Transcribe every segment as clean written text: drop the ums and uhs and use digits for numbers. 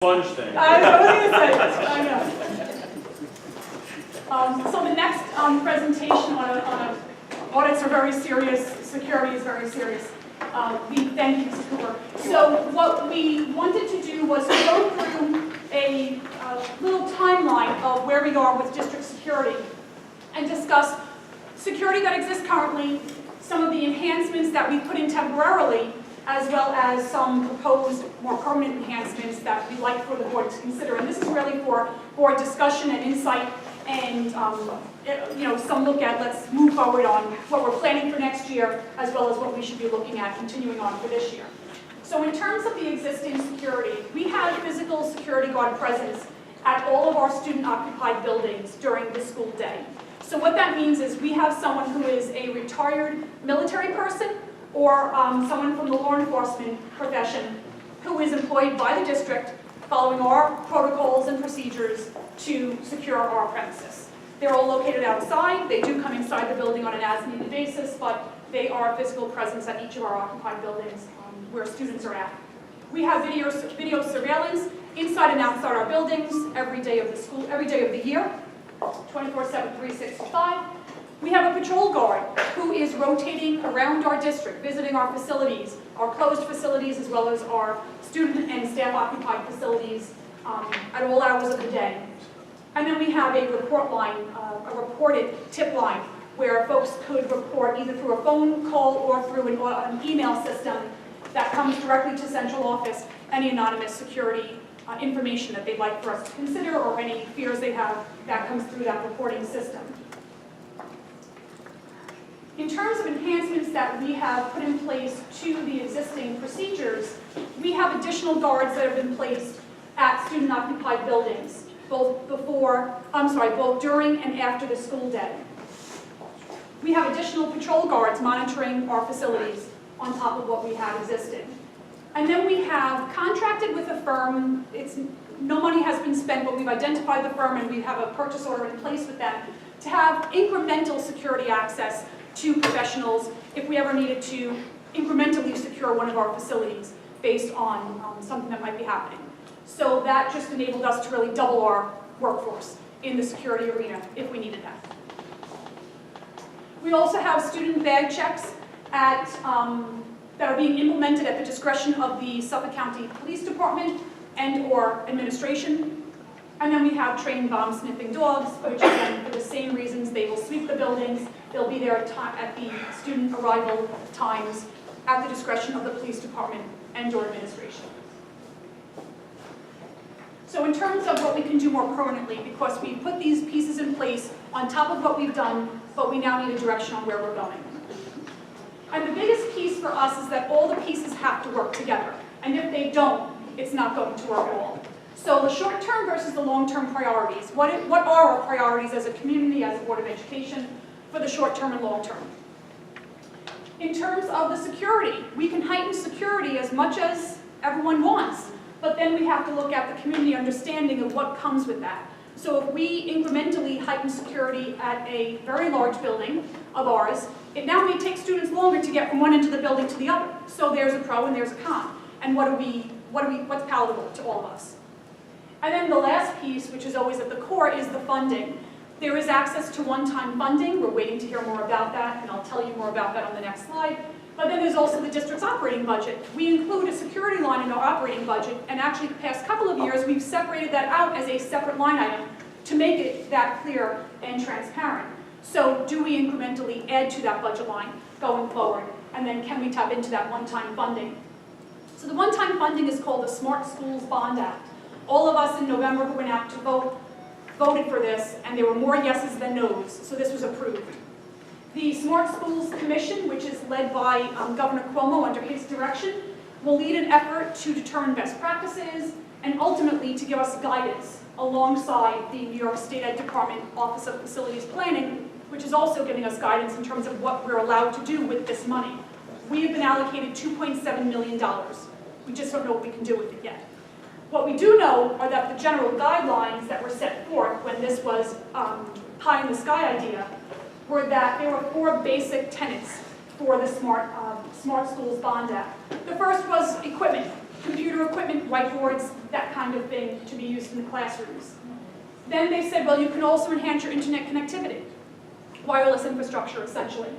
Sponge thing. I was going to say this, I know. So the next presentation on audits are very serious, security is very serious. We thank you, Mr. Cooper. So what we wanted to do was to go through a little timeline of where we are with district security and discuss security that exists currently, some of the enhancements that we put in temporarily, as well as some proposed more permanent enhancements that we'd like for the board to consider. And this is really for board discussion and insight and some look at let's move forward on what we're planning for next year, as well as what we should be looking at continuing on for this year. So in terms of the existing security, we have physical security guard presence at all of our student-occupied buildings during the school day. So what that means is we have someone who is a retired military person or someone from the law enforcement profession who is employed by the district following our protocols and procedures to secure our premises. They're all located outside. They do come inside the building on an as-needed basis, but they are a physical presence at each of our occupied buildings where students are at. We have video surveillance inside and outside our buildings every day of the school, every day of the year, 24/7, 365. We have a patrol guard who is rotating around our district, visiting our facilities, our closed facilities, as well as our student and staff-occupied facilities at all hours of the day. And then we have a report line, a reported tip line, where folks could report either through a phone call or through an email system that comes directly to central office, any anonymous security information that they'd like for us to consider or any fears they have that comes through that reporting system. In terms of enhancements that we have put in place to the existing procedures, we have additional guards that have been placed at student-occupied buildings, both during and after the school day. We have additional patrol guards monitoring our facilities on top of what we have existing. And then we have contracted with a firm. No money has been spent, but we've identified the firm and we have a purchase order in place with them to have incremental security access to professionals if we ever needed to incrementally secure one of our facilities based on something that might be happening. So that just enabled us to really double our workforce in the security arena if we needed that. We also have student bag checks that are being implemented at the discretion of the Suffolk County Police Department and/or administration. And then we have trained bomb-sniffing dogs, which again, for the same reasons, they will sweep the buildings. They'll be there at the student arrival times at the discretion of the police department and/or administration. So in terms of what we can do more permanently, because we put these pieces in place on top of what we've done, but we now need a direction on where we're going. And the biggest piece for us is that all the pieces have to work together. And if they don't, it's not going to work at all. So the short-term versus the long-term priorities. What are our priorities as a community, as a Board of Education, for the short-term and long-term? In terms of the security, we can heighten security as much as everyone wants, but then we have to look at the community understanding of what comes with that. So if we incrementally heighten security at a very large building of ours, it now may take students longer to get from one end of the building to the other. So there's a pro and there's a con. And what's palatable to all of us? And then the last piece, which is always at the core, is the funding. There is access to one-time funding. We're waiting to hear more about that, and I'll tell you more about that on the next slide. But then there's also the district's operating budget. We include a security line in our operating budget, and actually the past couple of years, we've separated that out as a separate line item to make it that clear and transparent. So do we incrementally add to that budget line going forward? And then can we tap into that one-time funding? So the one-time funding is called the Smart Schools Bond Act. All of us in November who went out to voted for this, and there were more yeses than noes, so this was approved. The Smart Schools Commission, which is led by Governor Cuomo under his direction, will lead an effort to determine best practices and ultimately to give us guidance alongside the New York State Ed Department Office of Facilities Planning, which is also giving us guidance in terms of what we're allowed to do with this money. We have been allocated $2.7 million. We just don't know what we can do with it yet. What we do know are that the general guidelines that were set forth when this was pie in the sky idea were that there were 4 basic tenets for the Smart Schools Bond Act. The first was equipment. computer equipment, whiteboards, that kind of thing to be used in the classrooms. Then they said, well, you can also enhance your internet connectivity, wireless infrastructure, essentially.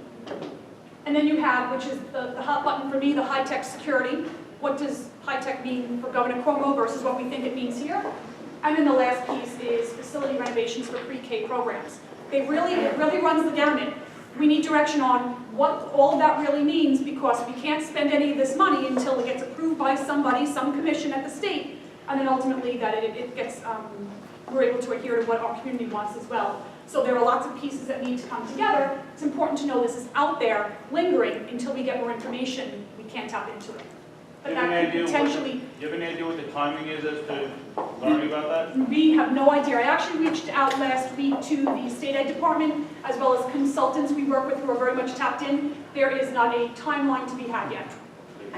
And then you have, which is the hot button for me, the high-tech security. What does high-tech mean for Governor Cuomo versus what we think it means here? And then the last piece is facility renovations for pre-K programs. It really runs the gamut. We need direction on what all of that really means, because we can't spend any of this money until it gets approved by somebody, some commission at the state, and then ultimately that it gets, we're able to adhere to what our community wants as well. So there are lots of pieces that need to come together. It's important to know this is out there, lingering, until we get more information, we can't tap into it. But that could potentially... Do you have any idea what the timing is as to learning about that? We have no idea. I actually reached out last week to the State Ed Department, as well as consultants we work with who are very much tapped in. There is not a timeline to be had yet.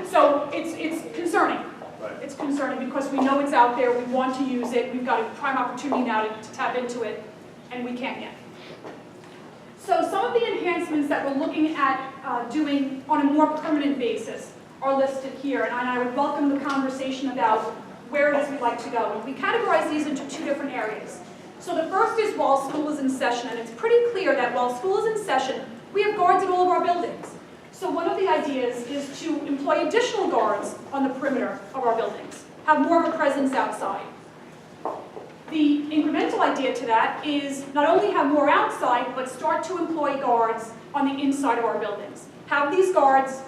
So it's concerning. Right. It's concerning because we know it's out there, we want to use it, we've got a prime opportunity now to tap into it, and we can't yet. So some of the enhancements that we're looking at doing on a more permanent basis are listed here, and I would welcome the conversation about where it is we'd like to go. We categorize these into two different areas. So the first is while school is in session, and it's pretty clear that while school is in session, we have guards in all of our buildings. So one of the ideas is to employ additional guards on the perimeter of our buildings, have more of a presence outside. The incremental idea to that is not only have more outside, but start to employ guards on the inside of our buildings. Have these guards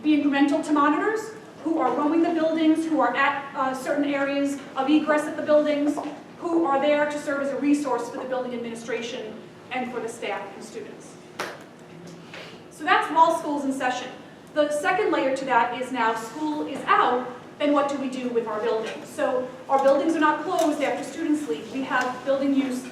be incremental to monitors who are roaming the buildings, who are at certain areas of egress at the buildings, who are there to serve as a resource for the building administration and for the staff and students. So that's while school's in session. The second layer to that is now school is out, then what do we do with our buildings? So our buildings are not closed after students leave. We have building use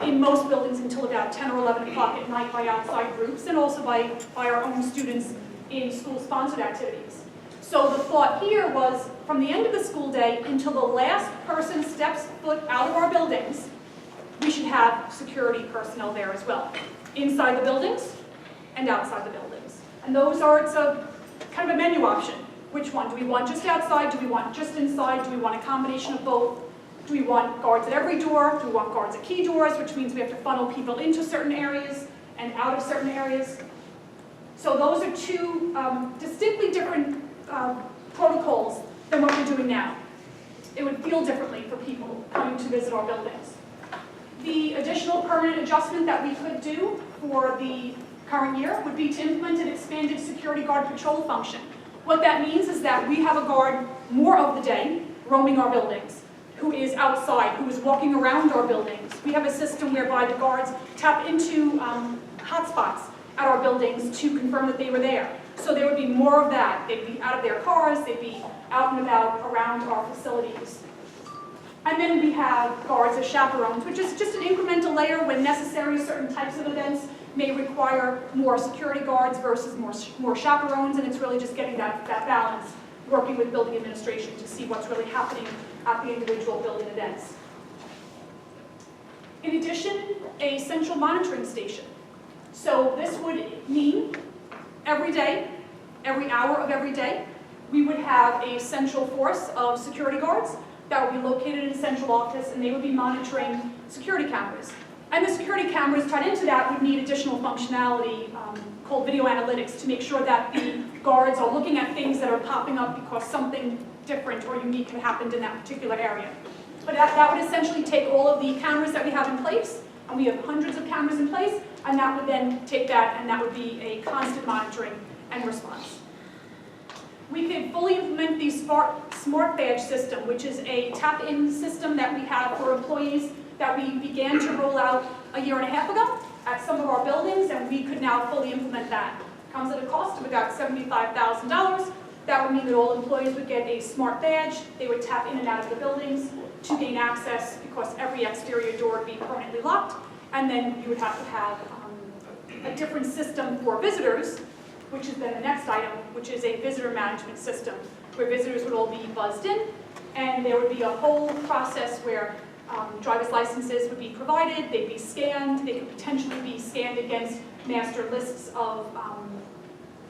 in most buildings until about 10 or 11 o'clock at night by outside groups and also by our own students in school-sponsored activities. So the thought here was from the end of the school day until the last person steps foot out of our buildings, we should have security personnel there as well, inside the buildings and outside the buildings. And those are, it's a kind of a menu option. Which one? Do we want just outside? Do we want just inside? Do we want a combination of both? Do we want guards at every door? Do we want guards at key doors, which means we have to funnel people into certain areas and out of certain areas? So those are two distinctly different protocols than what we're doing now. It would feel differently for people coming to visit our buildings. The additional permanent adjustment that we could do for the current year would be to implement an expanded security guard patrol function. What that means is that we have a guard more of the day roaming our buildings, who is outside, who is walking around our buildings. We have a system whereby the guards tap into hotspots at our buildings to confirm that they were there. So there would be more of that. They'd be out of their cars, they'd be out and about around our facilities. And then we have guards as chaperones, which is just an incremental layer when necessary. Certain types of events may require more security guards versus more chaperones, and it's really just getting that balance, working with building administration to see what's really happening at the individual building events. In addition, a central monitoring station. So this would mean every day, every hour of every day, we would have a central force of security guards that would be located in a central office, and they would be monitoring security cameras. And the security cameras tied into that would need additional functionality called video analytics to make sure that the guards are looking at things that are popping up because something different or unique had happened in that particular area. But that would essentially take all of the cameras that we have in place, and we have hundreds of cameras in place, and that would then take that, and that would be a constant monitoring and response. We could fully implement the Smart Badge system, which is a tap-in system that we have for employees that we began to roll out a year and a half ago at some of our buildings, and we could now fully implement that. It comes at a cost of about $75,000. That would mean that all employees would get a smart badge. They would tap in and out of the buildings to gain access because every exterior door would be permanently locked, and then you would have to have a different system for visitors, which is then the next item, which is a visitor management system, where visitors would all be buzzed in, and there would be a whole process where driver's licenses would be provided, they'd be scanned, they could potentially be scanned against master lists of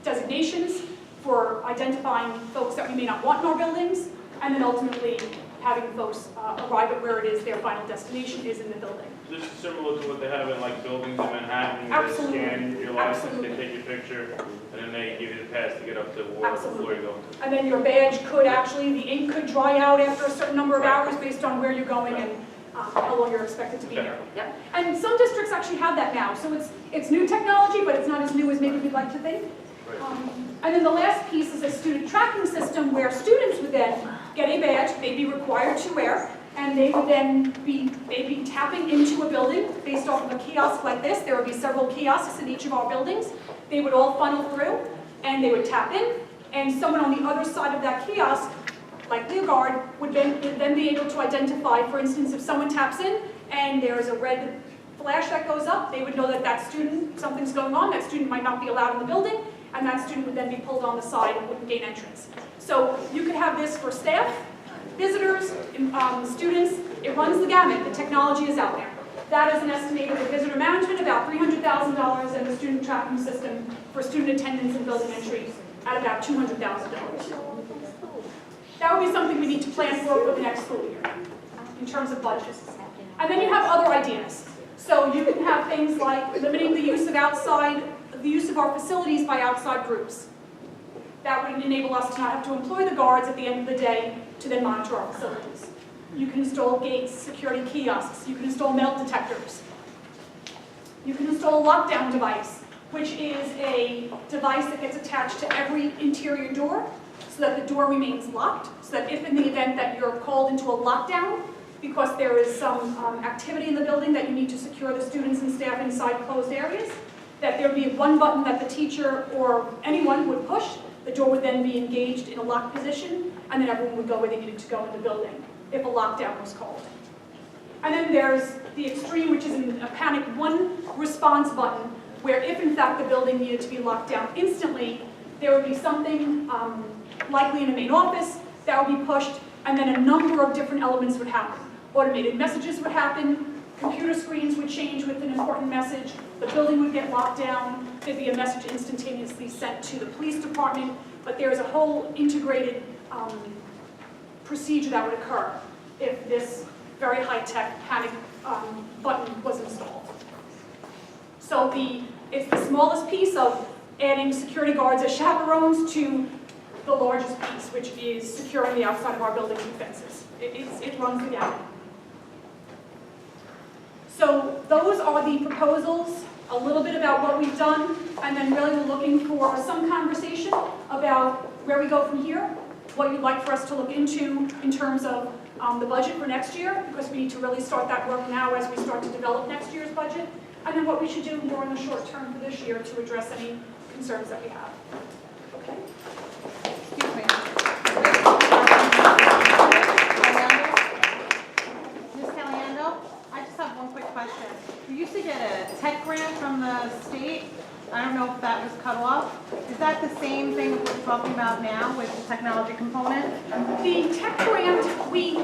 designations for identifying folks that we may not want in our buildings, and then ultimately having folks arrive at where it is their final destination is in the building. This is similar to what they have in like buildings in Manhattan. Absolutely. They scan your license, Absolutely. they take your picture, and then they give you the pass to get up to whatever floor you're going to. And then your badge could actually, the ink could dry out after a certain number of hours based on where you're going and how long you're expected to be there. Yep. And some districts actually have that now, so it's new technology, but it's not as new as maybe we'd like to think. And then the last piece is a student tracking system where students would then get a badge they'd be required to wear, and they would then they'd be tapping into a building based off of a kiosk like this. There would be several kiosks in each of our buildings. They would all funnel through, and they would tap in, and someone on the other side of that kiosk, like the guard, would then be able to identify, for instance, if someone taps in and there's a red flash that goes up, they would know that that student, something's going on, that student might not be allowed in the building, and that student would then be pulled on the side and wouldn't gain entrance. So you could have this for staff, visitors, students. It runs the gamut. The technology is out there. That is an estimated with visitor management about $300,000, and the student tracking system for student attendance and building entry at about $200,000. That would be something we need to plan for the next school year in terms of budgets. And then you have other ideas. So you can have things like limiting the use of our facilities by outside groups. That would enable us to not have to employ the guards at the end of the day to then monitor our facilities. You can install gates, security kiosks, you can install metal detectors. You can install a lockdown device, which is a device that gets attached to every interior door so that the door remains locked, so that if in the event that you're called into a lockdown because there is some activity in the building that you need to secure the students and staff inside closed areas, that there would be one button that the teacher or anyone would push, the door would then be engaged in a locked position, and then everyone would go where they needed to go in the building if a lockdown was called. And then there's the extreme, which is a panic one response button, where if in fact the building needed to be locked down instantly, there would be something likely in the main office that would be pushed, and then a number of different elements would happen. Automated messages would happen, computer screens would change with an important message, the building would get locked down, there'd be a message instantaneously sent to the police department, but there's a whole integrated procedure that would occur if this very high-tech panic button was installed. So it's the smallest piece of adding security guards as chaperones to the largest piece, which is securing the outside of our buildings and fences. It runs the gamut. So those are the proposals, a little bit about what we've done, and then really we're looking for some conversation about where we go from here, what you'd like for us to look into in terms of the budget for next year, because we need to really start that work now as we start to develop next year's budget, and then what we should do more in the short term for this year to address any concerns that we have. Okay? Excuse me. Ms. Caliendo, I just have one quick question. You used to get a tech grant from the state. I don't know if that was cut off. Is that the same thing that we're talking about now with the technology component? The tech grant, we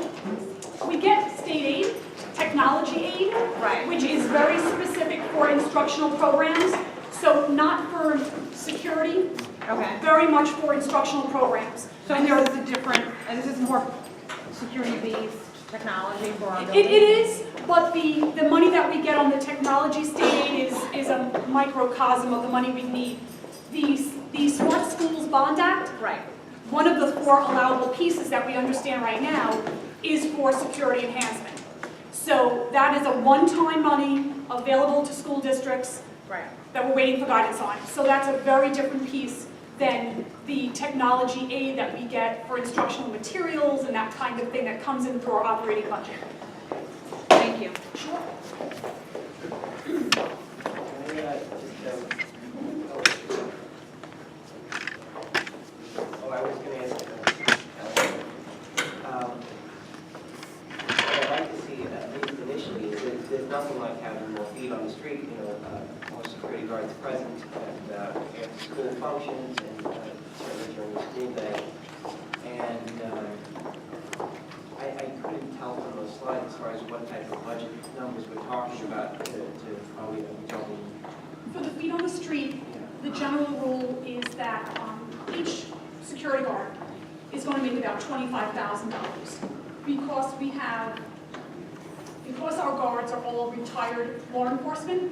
get state aid, technology aid, Right. which is very specific for instructional programs, so not for security, Okay. very much for instructional programs. So And there there, is a different, and this is more security-based technology for our it buildings? is, but the money that we get on the technology state aid is a microcosm of the money we need. The Smart Schools Bond Act, Right. one of the 4 allowable pieces that we understand right now is for security enhancement. So that is a one-time money available to school districts Right. that we're waiting for guidance on. So that's a very different piece than the technology aid that we get for instructional materials and that kind of thing that comes in through our operating budget. Thank you. Sure. I was going to ask, what I'd like to see, at least initially, is there's nothing like having more feet on the street, more security guards present at after school functions and certainly during the school day. And I couldn't tell from those slides as far as what type of budget numbers we're talking about to probably be talking. For the feet on the street, the general rule is that each security guard is going to make about $25,000 because our guards are all retired law enforcement.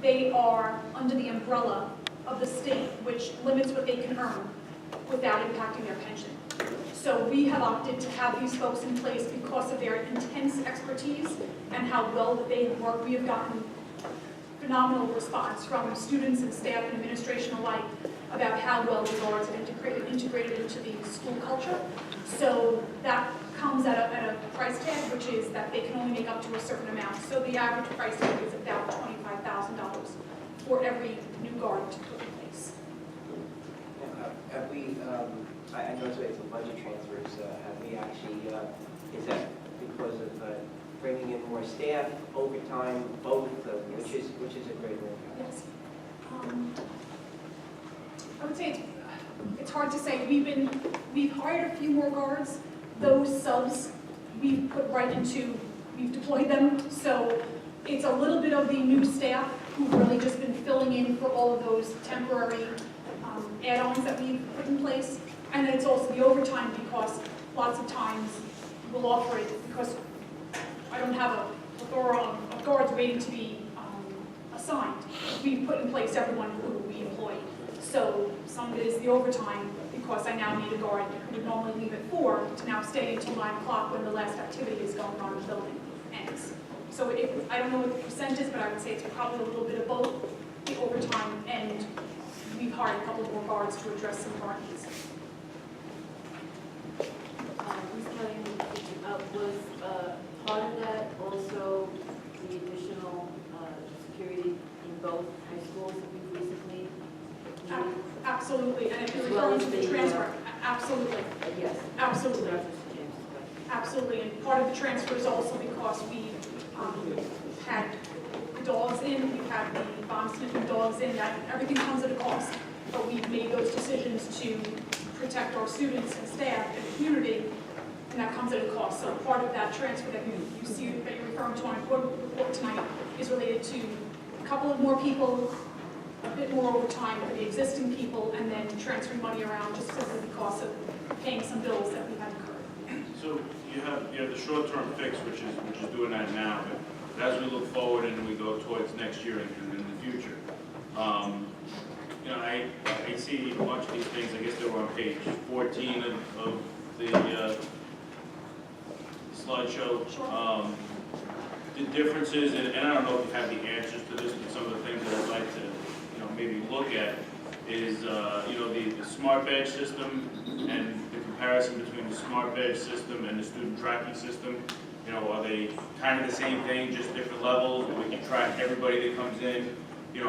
They are under the umbrella of the state, which limits what they can earn without impacting their pension. So we have opted to have these folks in place because of their intense expertise and how well that they work. We have gotten phenomenal response from students and staff and administration alike about how well the guards have integrated into the school culture. So that comes at a price tag, which is that they can only make up to a certain amount. So the average price tag is about $25,000 for every new guard to put in place. Have we, I know it's a budget transfers, have we actually, is that because of bringing in more staff, overtime, both, which is a great win? Yes. I would say it's hard to say. We've hired a few more guards. Those subs we've put right into, we've deployed them. So it's a little bit of the new staff who've really just been filling in for all of those temporary add-ons that we've put in place. And then it's also the overtime because lots of times we'll offer it because I don't have a plethora of guards waiting to be assigned. We've put in place everyone who we employ. So some of it is the overtime because I now need a guard who would normally leave at 4 to now stay until 9 o'clock when the last activity is going on in the building ends. So I don't know what the percent is, but I would say it's probably a little bit of both, the overtime, and we've hired a couple more guards to address some of our needs. Was part of that also the additional security in both high schools that we've recently completed? Absolutely, and if you're As well referring as to the the, transfer, absolutely, Yes. absolutely, That was James' question. absolutely. And part of the transfer is also because we had the dogs in, we've had the bomb sniffing dogs in, that everything comes at a cost. But we've made those decisions to protect our students and staff and the community, and that comes at a cost. So part of that transfer that you see, that you're referring to on our board report tonight is related to a couple of more people, a bit more overtime for the existing people, and then transferring money around just simply because of paying some bills that we had incurred. So you have the short-term fix, which is doing that now, but as we look forward and we go towards next year and in the future, I see a bunch of these things. I guess they were on page 14 of the slideshow. The differences, and I don't know if you have the answers to this, but some of the things that I'd like to, maybe look at is, the smart badge system and the comparison between the smart badge system and the student tracking system. Are they kind of the same thing, just different levels? We can track everybody that comes in.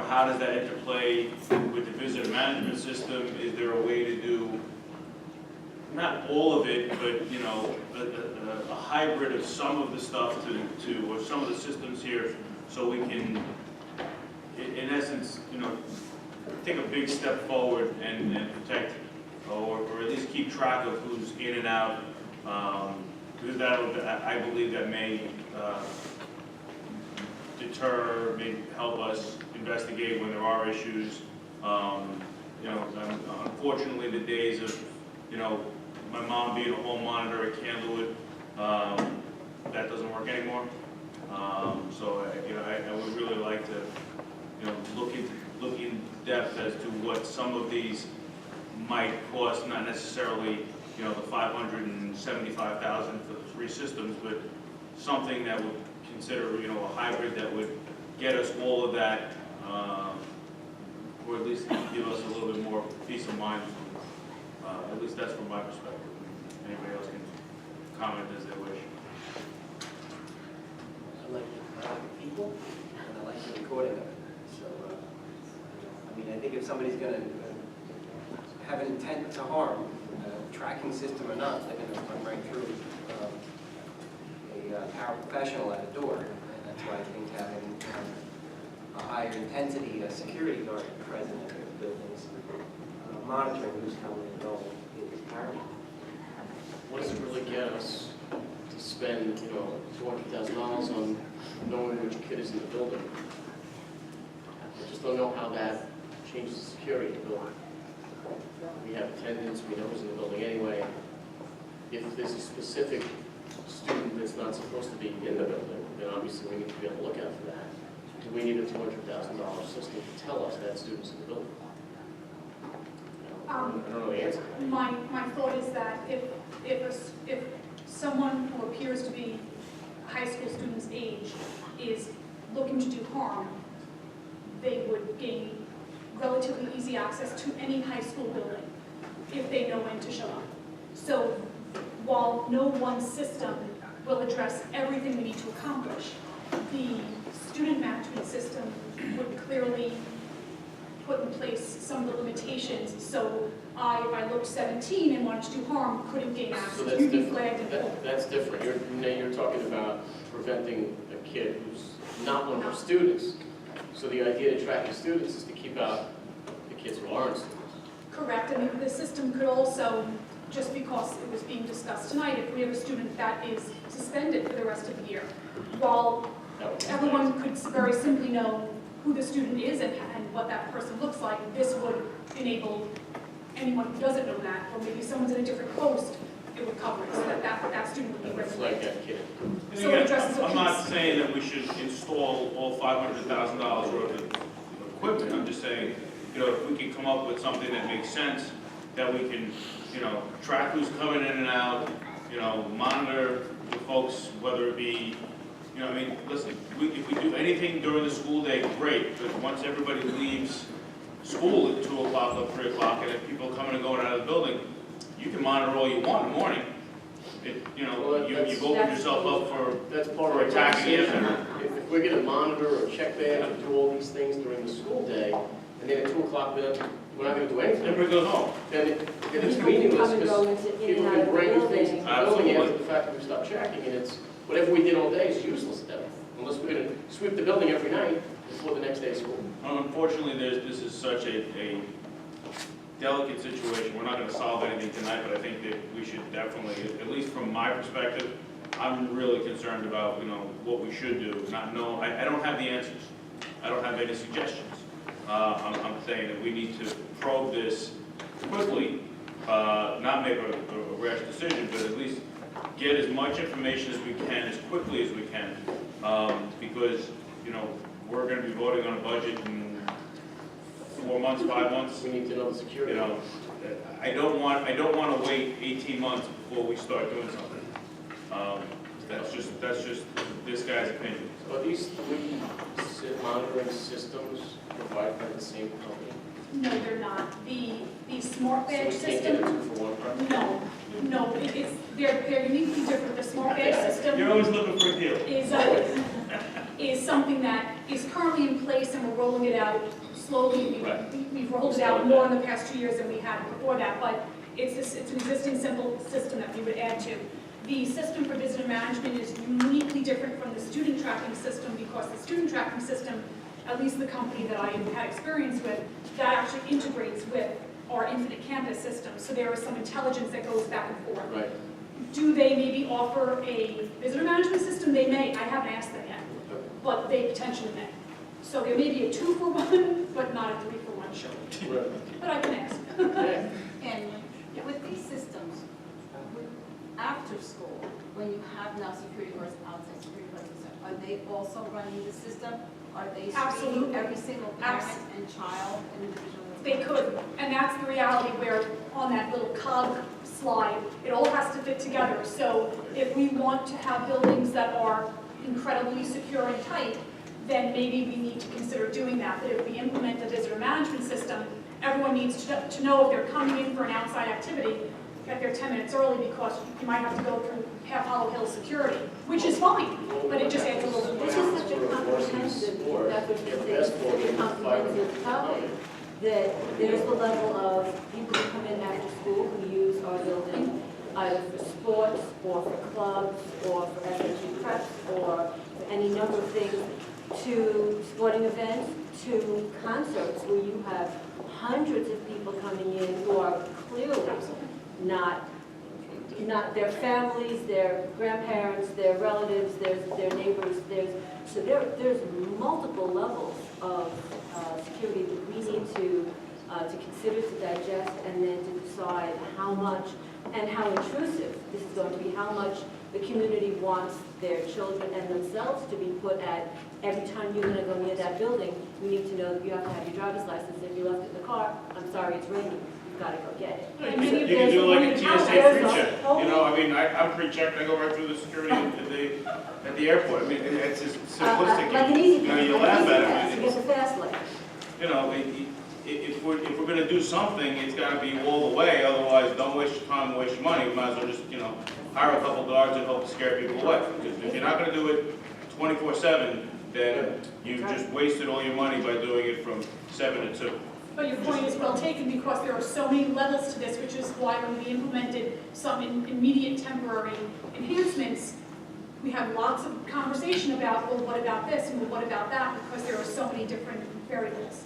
How does that interplay with the visitor management system? Is there a way to do, not all of it, but, a hybrid of some of the stuff or some of the systems here, so we can, in essence, take a big step forward and protect, or at least keep track of who's in and out, because I believe that may deter, may help us investigate when there are issues. Unfortunately, the days of, my mom being a home monitor at Candlewood, that doesn't work anymore. So I would really like to, look in depth as to what some of these might cost, not necessarily, the $575,000 for the 3 systems, but something that would consider, a hybrid that would get us all of that, or at least give us a little bit more peace of mind. At least that's from my perspective. Anybody else can comment as they wish. I like the people, and I like the recording of it. So, I think if somebody's going to have an intent to harm, tracking system or not, they're going to run right through a paraprofessional at a door. And that's why I think having a higher intensity security guard present in the buildings, monitoring who's coming and going is paramount. What does it really get us to spend, $200,000 on knowing which kid is in the building? I just don't know how that changes the security of the building. we have attendance, we know who's in the building anyway. If there's a specific student that's not supposed to be in the building, then obviously we need to be on the lookout for that. Do we need a $200,000 system to tell us that student's in the building? I don't know the answer. My thought is that if someone who appears to be a high school student's age is looking to do harm, they would gain relatively easy access to any high school building if they know when to show up. So while no one system will address everything we need to accomplish, the student management system would clearly put in place some of the limitations. So if I looked 17 and wanted to do harm, couldn't gain So access, that's you'd be different. flagged and pulled. That's different. You're talking about preventing a kid who's not one of our students. So the idea to track the students is to keep out the kids who aren't students. Correct, and the system could also, just because it was being discussed tonight, if we have a student that is suspended for the rest of the year, while That would be everyone could very simply know who the student is and what that person looks like, this would enable anyone who doesn't know that, or maybe someone's in a different post, it would cover it, so that student would be nice. Reflect regulated. that kid. And So it again, addresses a I'm not piece. saying that we should install all $500,000 worth of equipment. I'm just saying, if we can come up with something that makes sense, that we can, track who's coming in and out, monitor the folks, whether it be, listen, if we do anything during the school day, great, but once everybody leaves school at 2 o'clock or 3 o'clock, and if people are coming and going out of the building, you can monitor all you want in the morning. You've opened yourself up for That's part For of our attacking it. conversation. If we're gonna monitor or check bags or do all these things during the school day, and then at 2 o'clock, we're not gonna do anything, everybody goes home. then it's People meaningless, come and because go into, in people and out can of the bring things building. into the building after Absolutely. the fact that we stop checking, and it's, whatever we did all day is useless at that point, unless we're gonna sweep the building every night before the next day of school. Unfortunately, this is such a delicate situation. We're not going to solve anything tonight, but I think that we should definitely, at least from my perspective, I'm really concerned about, what we should do. I don't have the answers. I don't have any suggestions. I'm saying that we need to probe this quickly, not make a rash decision, but at least get as much information as we can, as quickly as we can, because, we're going to be voting on a budget in 4 months, 5 months. We need to know the security. I don't want to wait 18 months before we start doing something. That's just this guy's opinion. So are these three monitoring systems provided by the same company? No, they're not. The smart badge So we can't get a system, 2-for-1 price? no, they're uniquely different. The smart badge system You're always looking for a deal. is something that is currently in place, and we're rolling it out slowly. Right. We've rolled it out more in the past 2 years than we had before that, but it's an existing simple system that we would add to. The system for visitor management is uniquely different from the student tracking system, because the student tracking system, at least the company that I had experience with, that actually integrates with our Infinite Campus system. So there is some intelligence that goes back and forth. Right. Do they maybe offer a visitor management system? They may. I haven't asked them yet, but they potentially may. So there may be a 2-for-1, but not a 3-for-1, sure. Right. But I can ask. Okay. And with these systems, after school, when you have now security guards outside, security guards inside, are they also running the system? Are they Absolutely. screening every single parent and child individually? They could, and that's the reality where on that little cog slide, it all has to fit together. So if we want to have buildings that are incredibly secure and tight, then maybe we need to consider doing that. But if we implement a visitor management system, everyone needs to know if they're coming in for an outside activity, get there 10 minutes early, because you might have to go through half Hollow Hill security, which is fine, but it just adds a little bit. This is such a comprehensive, that's what you say, it's such a comprehensive topic, that there's the level of people who come in after school who use our building, either for sports, or for clubs, or for SHG preps, or for any number of things, to sporting events, to concerts where you have hundreds of people coming in who are clearly not their families, their grandparents, their relatives, their neighbors. There's multiple levels of security that we need to to consider, to digest, and then to decide how much and how intrusive this is going to be, how much the community wants their children and themselves to be put at. Every time you're gonna go near that building, you need to know that you have to have your driver's license. If you left it in the car, I'm sorry, it's raining, you've gotta go get it. And many You of can those do are like a running out. TSA There's a pre-check, whole- you know, I mean, I'm pre-checked, I go right through the security at the airport, I mean, it's just simplistic. Like an easy You know, you pass, laugh like an at easy it, pass, you get the fast lane. you know, if we're gonna do something, it's gotta be all the way, otherwise, don't waste your time, waste your money, we might as well just, you know, hire a couple guards and hope to scare people away, because if you're not gonna do it 24/7, then you've just wasted all your money by doing it from 7 to 2. But your point is well taken, because there are so many levels to this, which is why when we implemented some immediate temporary enhancements, we had lots of conversation about, well, what about this, and well, what about that, because there are so many different variables.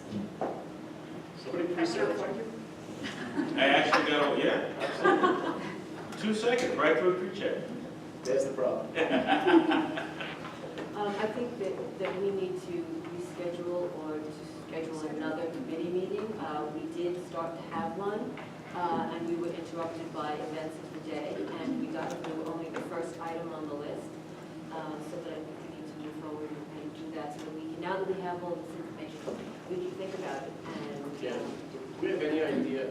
Somebody pre-serve. I actually got, yeah, absolutely. 2 seconds, right through a pre-check. That's the problem. I think that we need to reschedule or to schedule another committee meeting. We did start to have one, and we were interrupted by events of the day, and we got through only the first item on the list. So that I think we need to move forward and do that, so that we can, now that we have all this information, we can think about it and. Yeah. Do we have any idea,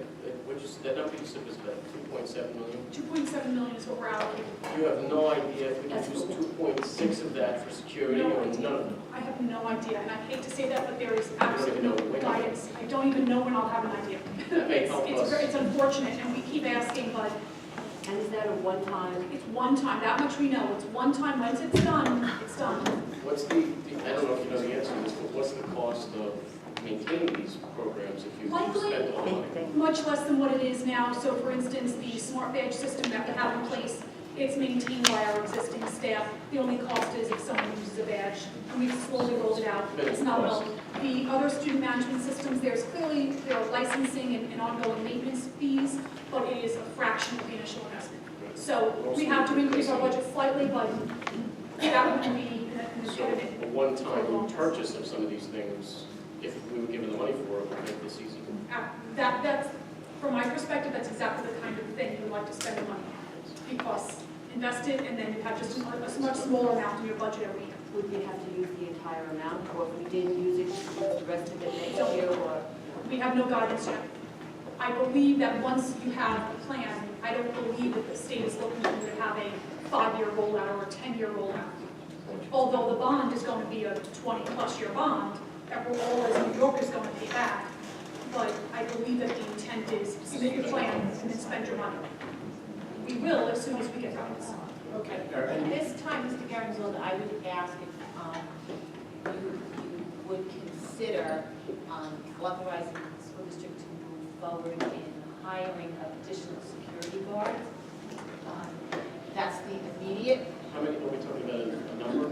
which is, that number you said was about 2.7 million? 2.7 million is what we're allocating. You have no idea if we can use 2.6 of that for security No or idea. none of it? I have no idea, and I hate to say that, but there is don't even absolutely know no when. guidance. I don't even know when I'll have an idea. That may help us. It's unfortunate, and we keep asking, but And is that a one-time? it's one time, that much we know. It's one time, once it's done, it's done. What's the, I don't know if you know the answer to this, but what's the cost of maintaining these programs if you Likely, spend all the money? much less than what it is now. So for instance, the smart badge system that we have in place, it's maintained by our existing staff. The only cost is if someone uses a badge, and we've slowly rolled it out. It's nominal. The other student management systems, there are licensing and ongoing maintenance fees, but it is a fraction of the initial investment. So we have to increase our budget slightly, but that would be an So a one-time purchase of some of these things, if we were given the money for it, would make this easy. That's, from my perspective, that's exactly the kind of thing you would like to spend the money on. Because invest it, and then you have just a much smaller amount in your budget every year. Would we have to use the entire amount, or if we didn't use it, use the rest of it next year, or? We have no guidance yet. I believe that once you have a plan, I don't believe that the state is looking for you to have a 5-year rollout or a 10-year rollout. Although the bond is going to be a 20-plus year bond, that we're all as New Yorkers going to pay back. But I believe that the intent is submit your plan and then spend your money. We will as soon as we get guidance. Okay, at this time, Mr. Garazone, I would ask if you would consider authorizing the school district to move forward in hiring additional security guards. That's the immediate. How many, are we talking about a number?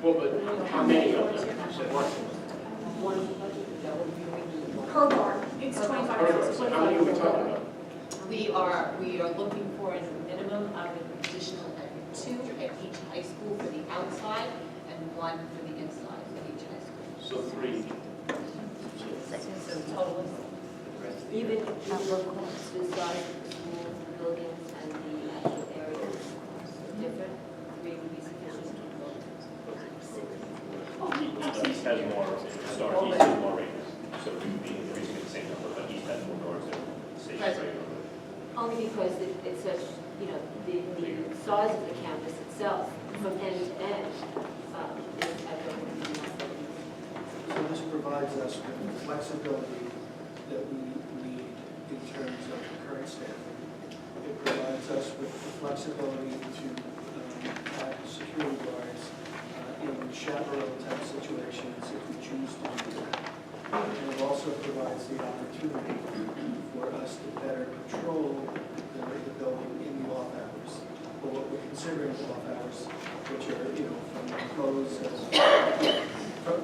Well, but how many of them? One budget, that would be. Per guard, it's $25. So how many are we talking about? We are looking for a minimum of an additional 2 at each high school for the outside and 1 for the inside at each high school. So 3. So total is Even if the size of the schools, the buildings, and the actual areas different, 3 would be sufficient. East has more, Star East has more ratings, so we would be increasing the same number, but East has more doors than Station President. Only because it's such, the size of the campus itself, from end to end, is at the. So this provides us with the flexibility that we need in terms of the current staffing. It provides us with the flexibility to have security guards in chaperone type situations if we choose to do that. And it also provides the opportunity for us to better control the building in the off hours, or what we're considering off hours, which are, from the close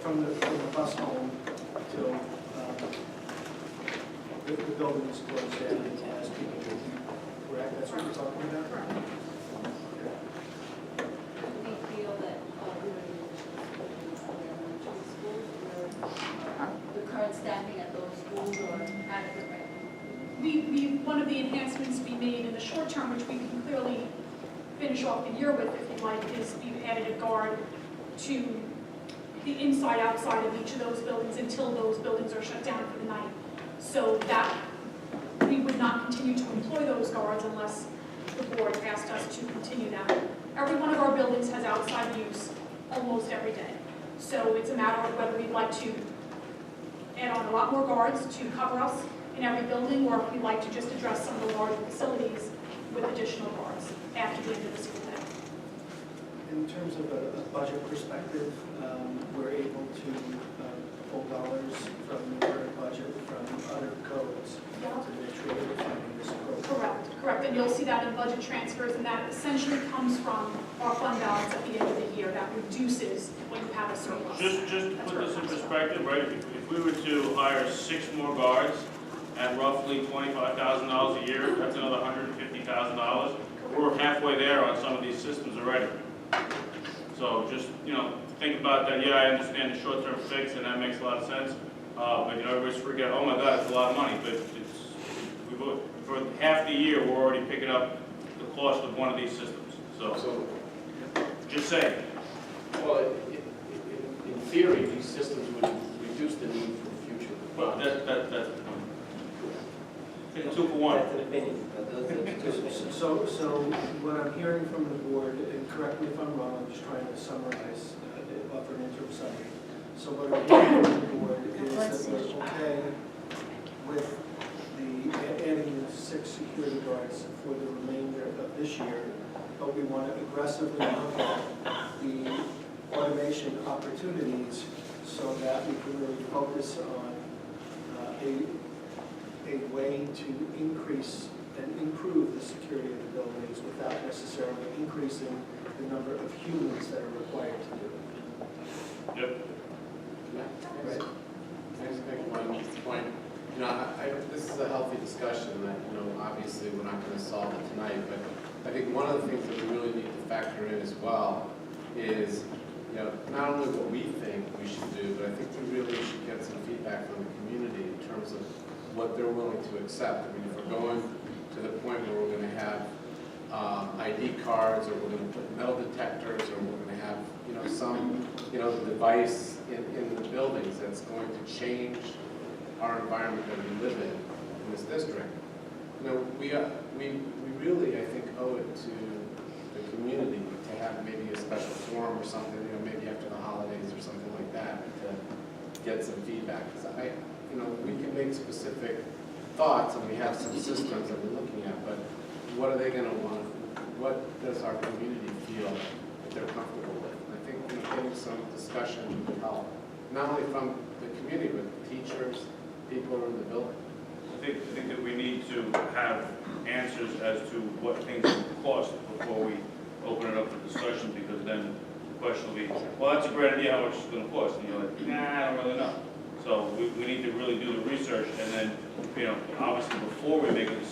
from the bus home till the building is closed down as people do. Correct? That's what you're talking about? Correct. We feel that we were in the schools where the current staffing at those schools or adequate right now? One of the enhancements we made in the short term, which we can clearly finish off the year with, if you like, is we've added a guard to the inside, outside of each of those buildings until those buildings are shut down for the night. So that we would not continue to employ those guards unless the board asked us to continue that. Every one of our buildings has outside use almost every day. So it's a matter of whether we'd like to add on a lot more guards to cover us in every building, or if we'd like to just address some of the larger facilities with additional guards after the end of the school day. In terms of a budget perspective, we're able to pull dollars from the current budget from other codes Yeah. to make sure that we're funding this program. Correct, and you'll see that in budget transfers, and that essentially comes from our fund balance at the end of the year. That reduces when you have a surplus. Just to put this in perspective, right, if we were to hire 6 more guards at roughly $25,000 a year, that's another $150,000. We're halfway there on some of these systems already. So just, think about that. Yeah, I understand the short-term fix, and that makes a lot of sense. But, everybody's freaking out, oh my God, it's a lot of money. But for half the year, we're already picking up the cost of one of these systems. So just saying. Well, in theory, these systems would reduce the need for future. Well, that's two for one. That's an opinion, but those are the two. So what I'm hearing from the board, and correct me if I'm wrong, I'm just trying to summarize, offer an interim summary. So what I'm hearing from the board is that we're okay with adding the 6 security guards for the remainder of this year, but we want to aggressively look at the automation opportunities so that we can really focus on a way to increase and improve the security of the buildings without necessarily increasing the number of humans that are required to do it. Yep. Right? Can I just make one point? This is a healthy discussion that, obviously we're not going to solve it tonight, but I think one of the things that we really need to factor in as well is, not only what we think we should do, but I think we really should get some feedback from the community in terms of what they're willing to accept. I mean, if we're going to the point where we're going to have ID cards, or we're going to put metal detectors, or we're going to have, some, device in the buildings that's going to change our environment that we live in this district. We really, I think, owe it to the community to have maybe a special forum or something, maybe after the holidays or something like that, to get some feedback. Because we can make specific thoughts, and we have some systems that we're looking at, but what are they going to want? What does our community feel that they're comfortable with? And I think getting some discussion would help, not only from the community, but teachers, people who are in the building. I think that we need to have answers as to what things will cost before we open it up for discussion, because then the question will be, well, that's a great idea, how much it's going to cost? And you're like, nah, I don't really know. So we need to really do the research, and then, obviously before we make a decision,